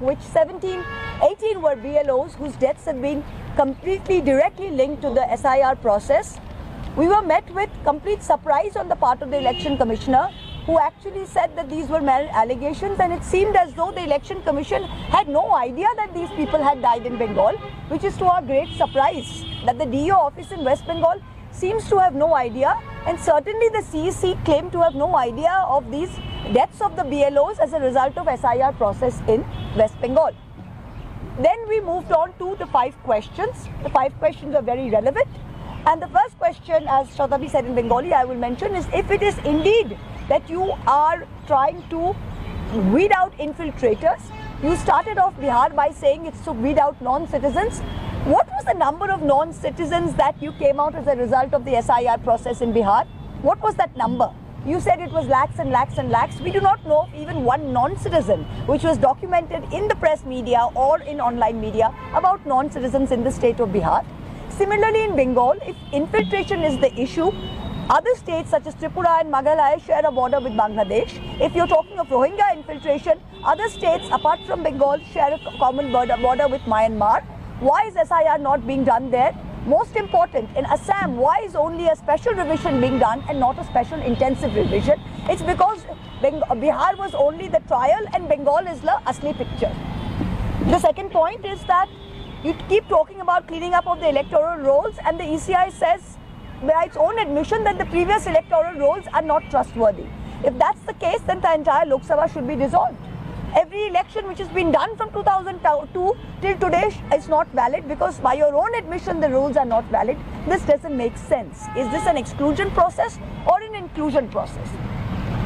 which 18 were BLOs whose deaths have been completely directly linked to the SIR process. We were met with complete surprise on the part of the election commissioner, who actually said that these were mere allegations, and it seemed as though the election commission had no idea that these people had died in Bengal, which is to our great surprise that the DO office in West Bengal seems to have no idea, and certainly the CEC claimed to have no idea of these deaths of the BLOs as a result of SIR process in West Bengal. Then we moved on to the 5 questions. The 5 questions are very relevant, and the first question, as Shatabi said in Bengali, I will mention, is if it is indeed that you are trying to weed out infiltrators. You started off Bihar by saying it's to weed out non-citizens. What was the number of non-citizens that you came out as a result of the SIR process in Bihar? What was that number? You said it was lakhs and lakhs and lakhs. We do not know of even one non-citizen which was documented in the press media or in online media about non-citizens in the state of Bihar. Similarly, in Bengal, if infiltration is the issue, other states such as Tripura and Meghalaya share a border with Bangladesh. If you're talking of Rohingya infiltration, other states apart from Bengal share a common border with Myanmar. Why is SIR not being done there? Most important, in Assam, why is only a special revision being done and not a special intensive revision? It's because Bihar was only the trial and Bengal is the asli picture. The second point is that you keep talking about cleaning up of the electoral rolls, and the ECI says by its own admission that the previous electoral rolls are not trustworthy. If that's the case, then the entire Lok Sabha should be dissolved. Every election which has been done from 2002 till today is not valid, because by your own admission the rules are not valid. This doesn't make sense. Is this an exclusion process or an inclusion process?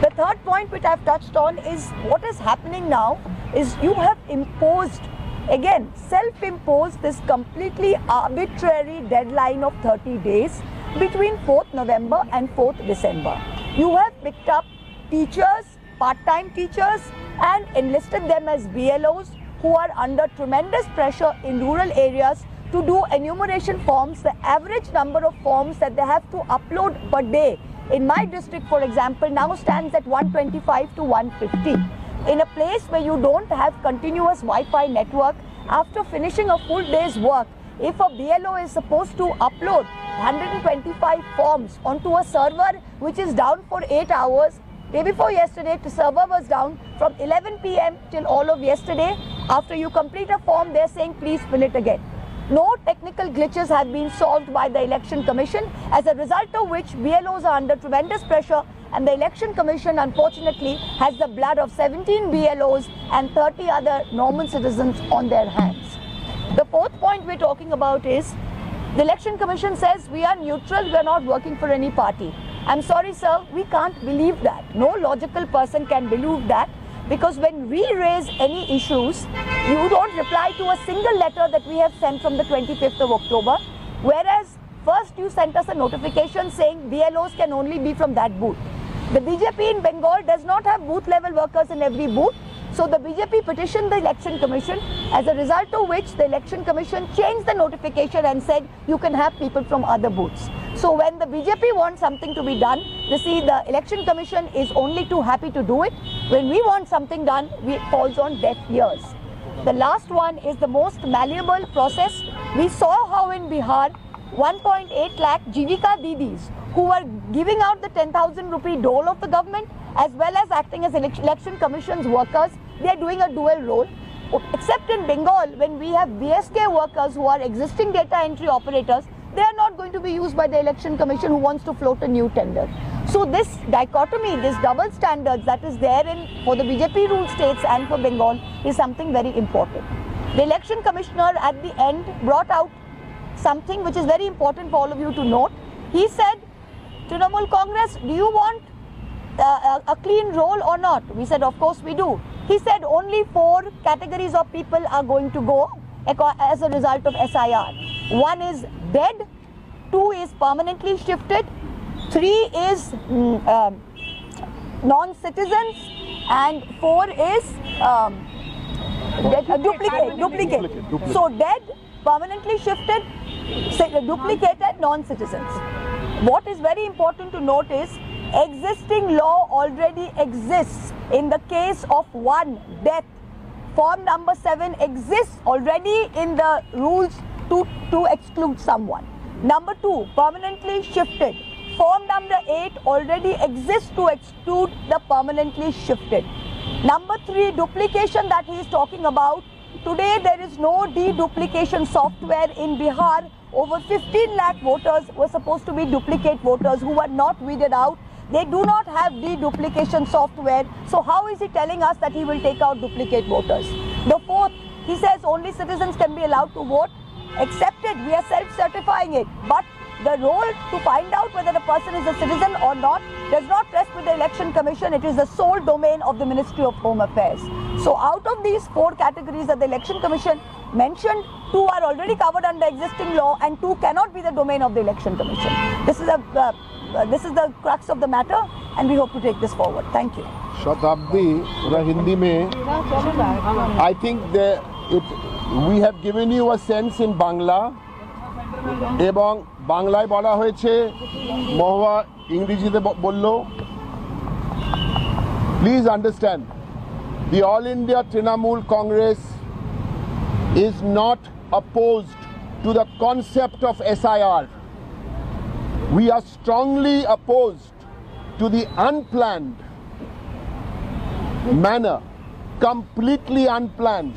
The third point which I've touched on is what is happening now is you have imposed, again, self-imposed this completely arbitrary deadline of 30 days between 4th November and 4th December. You have picked up teachers, part-time teachers, and enlisted them as BLOs who are under tremendous pressure in rural areas to do enumeration forms. The average number of forms that they have to upload per day in my district, for example, now stands at 125 to 150. In a place where you don't have continuous Wi-Fi network, after finishing a full day's work, if a BLO is supposed to upload 125 forms onto a server which is down for 8 hours, day before yesterday the server was down from 11 PM till all of yesterday. After you complete a form, they're saying please fill it again. No technical glitches have been solved by the Election Commission, as a result of which BLOs are under tremendous pressure, and the Election Commission unfortunately has the blood of 17 BLOs and 30 other normal citizens on their hands. The fourth point we're talking about is the Election Commission says we are neutral, we are not working for any party. I'm sorry, sir, we can't believe that. No logical person can believe that, because when we raise any issues, you don't reply to a single letter that we have sent from the 25th of October, whereas first you sent us a notification saying BLOs can only be from that booth. The BJP in Bengal does not have booth level workers in every booth. So the BJP petitioned the Election Commission, as a result of which the Election Commission changed the notification and said you can have people from other booths. So when the BJP wants something to be done, you see the Election Commission is only too happy to do it. When we want something done, it falls on deaf ears. The last one is the most malleable process. We saw how in Bihar, 1.8 lakh Jivika Didis who were giving out the 10,000 rupee dole of the government as well as acting as Election Commission's workers. They are doing a dual role. Except in Bengal, when we have BSK workers who are existing data entry operators, they are not going to be used by the Election Commission who wants to float a new tender. So this dichotomy, this double standards that is there for the BJP ruled states and for Bengal is something very important. The Election Commissioner at the end brought out something which is very important for all of you to note. He said, Trinamool Congress, do you want a clean roll or not? We said, of course we do. He said only 4 categories of people are going to go as a result of SIR. 1 is dead, 2 is permanently shifted, 3 is non-citizens, and 4 is duplicate. So dead, permanently shifted, duplicated, non-citizens. What is very important to note is existing law already exists in the case of 1 death form number 7 exists already in the rules to exclude someone. Number 2, permanently shifted. Form number 8 already exists to exclude the permanently shifted. Number 3, duplication that he is talking about. Today there is no deduplication software in Bihar. Over 15 lakh voters were supposed to be duplicate voters who were not weeded out. They do not have deduplication software. So how is he telling us that he will take out duplicate voters? The 4th, he says only citizens can be allowed to vote. Accepted, we are self-certifying it. But the role to find out whether the person is a citizen or not does not rest with the Election Commission. It is the sole domain of the Ministry of Home Affairs. So out of these 4 categories that the Election Commission mentioned, 2 are already covered under existing law and 2 cannot be the domain of the Election Commission. This is the crux of the matter and we hope to take this forward. Thank you. Shatabdi, Hindi mein, I think we have given you a sense in Bangla এবং বাংলায় বলা হয়েছে মহুয়া ইংরেজিতে বলল Please understand, the All India Trinamool Congress is not opposed to the concept of SIR. We are strongly opposed to the unplanned manner, completely unplanned